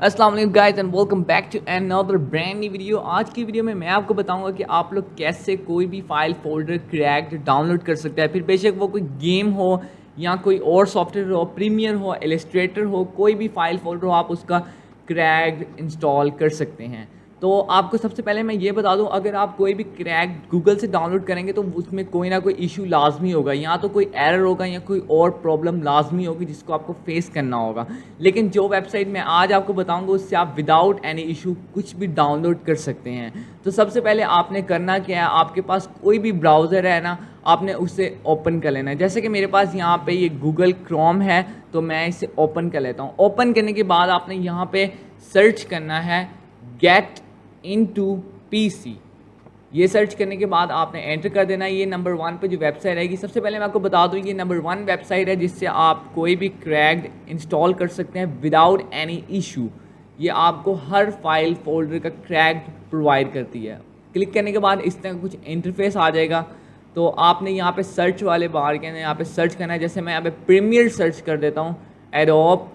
अस्सलाम वालेकुम guys and welcome back to another brand new video. आज की वीडियो में मैं आपको बताऊंगा कि आप लोग कैसे कोई भी फाइल फोल्डर क्रैक्ड डाउनलोड कर सकते हैं। फिर बेशक वो कोई गेम हो या कोई और सॉफ्टवेयर हो, प्रीमियर हो, इलस्ट्रेटर हो, कोई भी फाइल फोल्डर हो, आप उसका क्रैक्ड इंस्टॉल कर सकते हैं। तो आपको सबसे पहले मैं ये बता दूं, अगर आप कोई भी क्रैक गूगल से डाउनलोड करेंगे तो उसमें कोई ना कोई इशू लाजमी होगा, या तो कोई एरर होगा या कोई और प्रॉब्लम लाजमी होगी जिसको आपको फेस करना होगा। लेकिन जो वेबसाइट मैं आज आपको बताऊंगा उससे आप विदाउट एनी इशू कुछ भी डाउनलोड कर सकते हैं। तो सबसे पहले आपने करना क्या है, आपके पास कोई भी ब्राउज़र है ना, आपने उसे ओपन कर लेना है। जैसे कि मेरे पास यहाँ पे ये गूगल क्रोम है, तो मैं इसे ओपन कर लेता हूँ। ओपन करने के बाद आपने यहाँ पे सर्च करना है गेट इनटू पीसी। ये सर्च करने के बाद आपने एंटर कर देना है। ये नंबर 1 पे जो वेबसाइट रहेगी, सबसे पहले मैं आपको बता दूं, ये नंबर 1 वेबसाइट है जिससे आप कोई भी क्रैक्ड इंस्टॉल कर सकते हैं विदाउट एनी इशू। ये आपको हर फाइल फोल्डर का क्रैक्ड प्रोवाइड करती है। क्लिक करने के बाद इस तरह का कुछ इंटरफेस आ जाएगा। तो आपने यहाँ पे सर्च वाले बार के यहाँ पे सर्च करना है। जैसे मैं यहाँ पे प्रीमियर सर्च कर देता हूँ, एडोब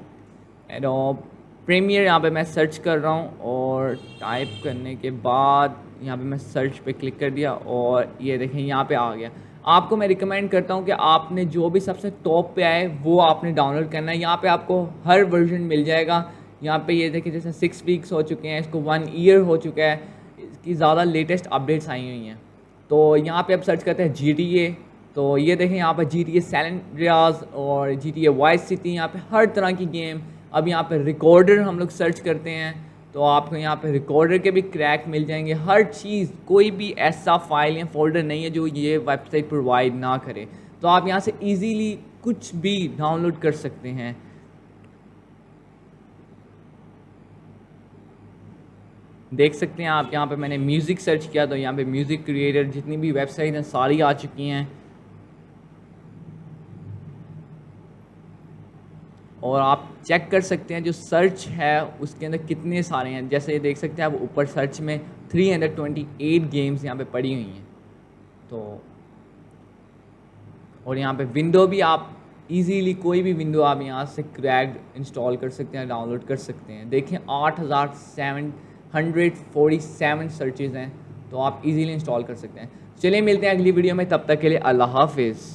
प्रीमियर यहाँ पे मैं सर्च कर रहा हूँ, और टाइप करने के बाद यहाँ पे मैं सर्च पे क्लिक कर दिया और ये देखें यहाँ पे आ गया। आपको मैं रिकमेंड करता हूँ कि आपने जो भी सबसे टॉप पे आए वो आपने डाउनलोड करना है। यहाँ पे आपको हर वर्जन मिल जाएगा। यहाँ पे ये देखें, जैसे 6 वीक्स हो चुके हैं, इसको 1 ईयर हो चुका है, इसकी ज़्यादा लेटेस्ट अपडेट्स आई हुई हैं। तो यहाँ पे आप सर्च करते हैं GTA। तो ये देखें यहाँ पर GTA सैन एंड्रियास और GTA वाइस सिटी, यहाँ पे हर तरह की गेम। अब यहाँ पे रिकॉर्डर हम लोग सर्च करते हैं तो आपको यहाँ पे रिकॉर्डर के भी क्रैक मिल जाएंगे। हर चीज़, कोई भी ऐसा फाइल या फोल्डर नहीं है जो ये वेबसाइट प्रोवाइड ना करे। तो आप यहाँ से इजीली कुछ भी डाउनलोड कर सकते हैं। देख सकते हैं आप, यहाँ पे मैंने म्यूज़िक सर्च किया तो यहाँ पे म्यूज़िक क्रिएटर जितनी भी वेबसाइट हैं सारी आ चुकी हैं। और आप चेक कर सकते हैं जो सर्च है उसके अंदर कितने सारे हैं। जैसे ये देख सकते हैं आप ऊपर सर्च में 328 गेम्स यहाँ पे पड़ी हुई हैं। तो और यहाँ पे विंडो भी, आप इजीली कोई भी विंडो आप यहाँ से क्रैक्ड इंस्टॉल कर सकते हैं, डाउनलोड कर सकते हैं। देखें 8747 सर्चेज़ हैं, तो आप इजीली इंस्टॉल कर सकते हैं। चलिए मिलते हैं अगली वीडियो में, तब तक के लिए अल्लाह हाफिज़।